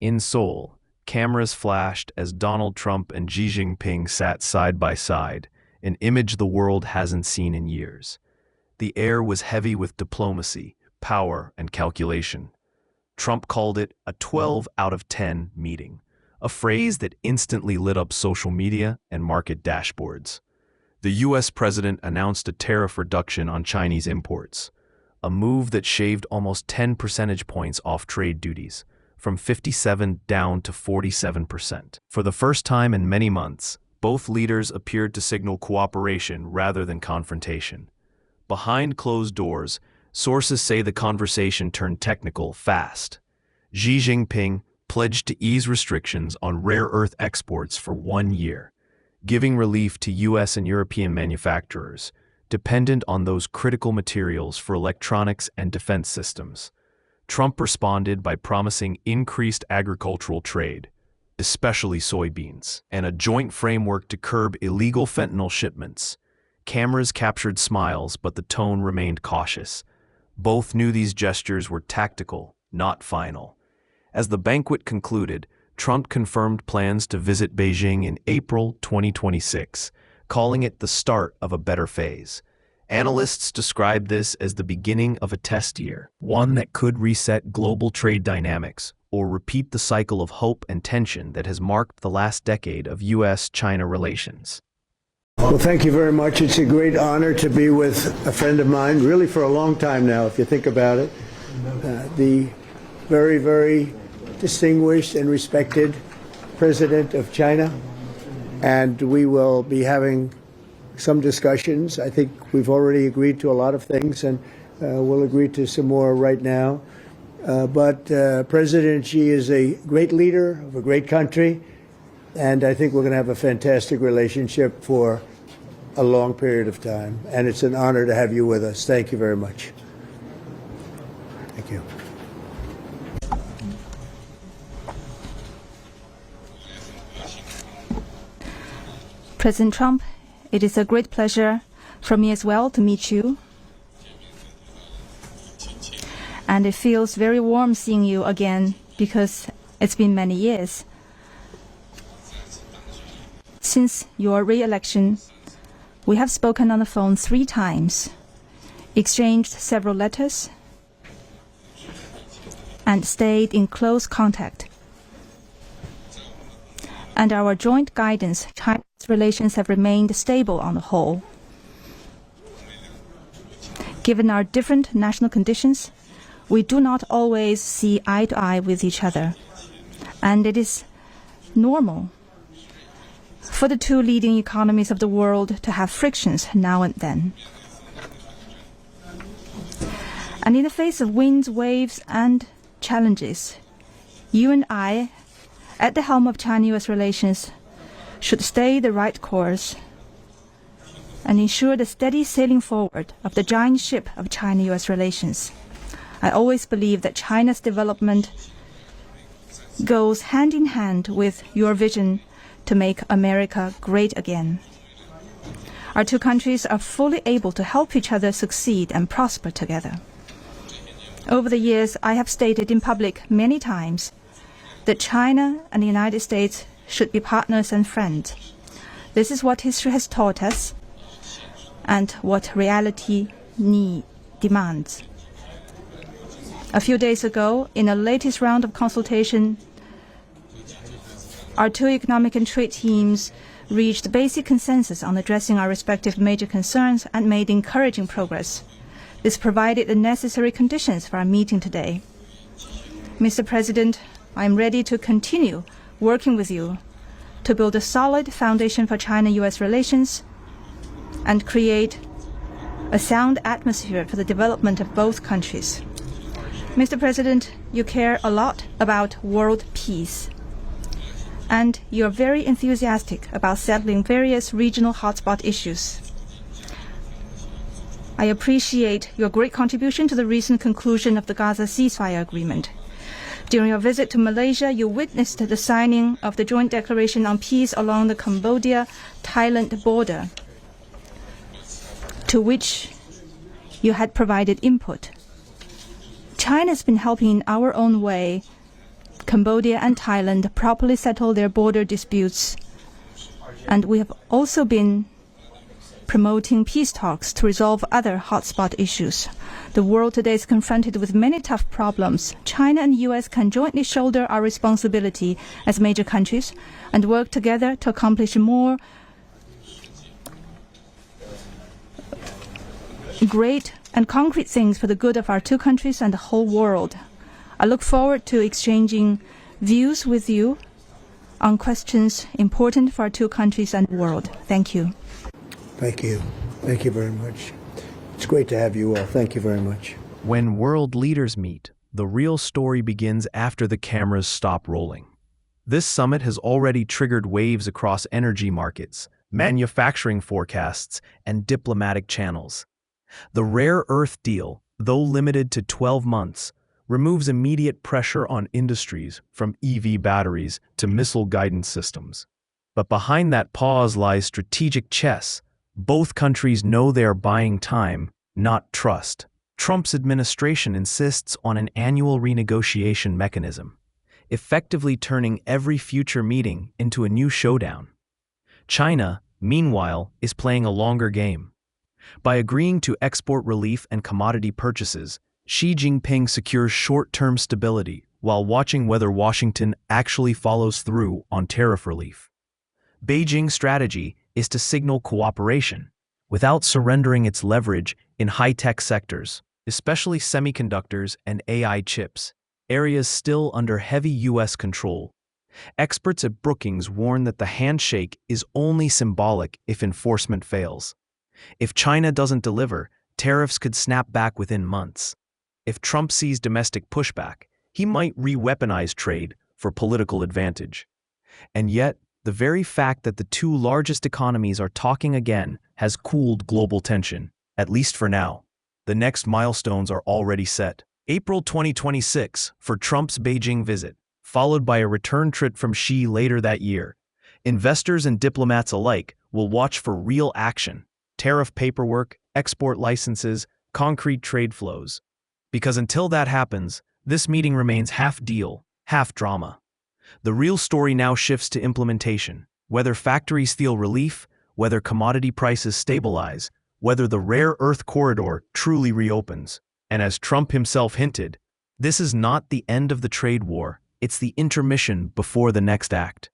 In Seoul, cameras flashed as Donald Trump and Xi Jinping sat side by side, an image the world hasn't seen in years. The air was heavy with diplomacy, power, and calculation. Trump called it a 12 out of 10 meeting, a phrase that instantly lit up social media and market dashboards. The U.S. president announced a tariff reduction on Chinese imports, a move that shaved almost 10 percentage points off trade duties, from 57 down to 47%. For the first time in many months, both leaders appeared to signal cooperation rather than confrontation. Behind closed doors, sources say the conversation turned technical fast. Xi Jinping pledged to ease restrictions on rare earth exports for 1 year, giving relief to U.S. and European manufacturers dependent on those critical materials for electronics and defense systems. Trump responded by promising increased agricultural trade, especially soybeans, and a joint framework to curb illegal fentanyl shipments. Cameras captured smiles, but the tone remained cautious. Both knew these gestures were tactical, not final. As the banquet concluded, Trump confirmed plans to visit Beijing in April 2026, calling it the start of a better phase. Analysts describe this as the beginning of a test year, one that could reset global trade dynamics or repeat the cycle of hope and tension that has marked the last decade of U.S.-China relations. Well, thank you very much. It's a great honor to be with a friend of mine, really for a long time now, if you think about it. The very, very distinguished and respected President of China. And we will be having some discussions. I think we've already agreed to a lot of things, and we'll agree to some more right now. But President Xi is a great leader of a great country, and I think we're going to have a fantastic relationship for a long period of time. And it's an honor to have you with us. Thank you very much. Thank you. President Trump, it is a great pleasure for me as well to meet you. And it feels very warm seeing you again because it's been many years. Since your re-election, we have spoken on the phone 3 times, exchanged several letters, and stayed in close contact. And our joint guidance, China's relations have remained stable on the whole. Given our different national conditions, we do not always see eye to eye with each other, and it is normal for the 2 leading economies of the world to have frictions now and then. And in the face of winds, waves, and challenges, you and I, at the helm of China-US relations, should stay the right course and ensure the steady sailing forward of the giant ship of China-US relations. I always believe that China's development goes hand in hand with your vision to make America great again. Our 2 countries are fully able to help each other succeed and prosper together. Over the years, I have stated in public many times that China and the United States should be partners and friends. This is what history has taught us and what reality demands. A few days ago, in the latest round of consultation, our 2 economic and trade teams reached basic consensus on addressing our respective major concerns and made encouraging progress. This provided the necessary conditions for our meeting today. Mr. President, I am ready to continue working with you to build a solid foundation for China-US relations and create a sound atmosphere for the development of both countries. Mr. President, you care a lot about world peace, and you are very enthusiastic about settling various regional hotspot issues. I appreciate your great contribution to the recent conclusion of the Gaza ceasefire agreement. During your visit to Malaysia, you witnessed the signing of the Joint Declaration on Peace along the Cambodia-Thailand border, to which you had provided input. China has been helping in our own way Cambodia and Thailand properly settle their border disputes. And we have also been promoting peace talks to resolve other hotspot issues. The world today is confronted with many tough problems. China and US can jointly shoulder our responsibility as major countries and work together to accomplish more great and concrete things for the good of our two countries and the whole world. I look forward to exchanging views with you on questions important for our two countries and the world. Thank you. Thank you. Thank you very much. It's great to have you all. Thank you very much. When world leaders meet, the real story begins after the cameras stop rolling. This summit has already triggered waves across energy markets, manufacturing forecasts, and diplomatic channels. The rare earth deal, though limited to 12 months, removes immediate pressure on industries from EV batteries to missile guidance systems. But behind that pause lies strategic chess. Both countries know they are buying time, not trust. Trump's administration insists on an annual renegotiation mechanism, effectively turning every future meeting into a new showdown. China, meanwhile, is playing a longer game. By agreeing to export relief and commodity purchases, Xi Jinping secures short-term stability while watching whether Washington actually follows through on tariff relief. Beijing's strategy is to signal cooperation without surrendering its leverage in high-tech sectors, especially semiconductors and AI chips, areas still under heavy U.S. control. Experts at Brookings warn that the handshake is only symbolic if enforcement fails. If China doesn't deliver, tariffs could snap back within months. If Trump sees domestic pushback, he might re-weaponize trade for political advantage. And yet, the very fact that the two largest economies are talking again has cooled global tension, at least for now. The next milestones are already set. April 2026 for Trump's Beijing visit, followed by a return trip from Xi later that year. Investors and diplomats alike will watch for real action, tariff paperwork, export licenses, concrete trade flows. Because until that happens, this meeting remains half deal, half drama. The real story now shifts to implementation, whether factories feel relief, whether commodity prices stabilize, whether the rare earth corridor truly reopens. And as Trump himself hinted, this is not the end of the trade war, it's the intermission before the next act.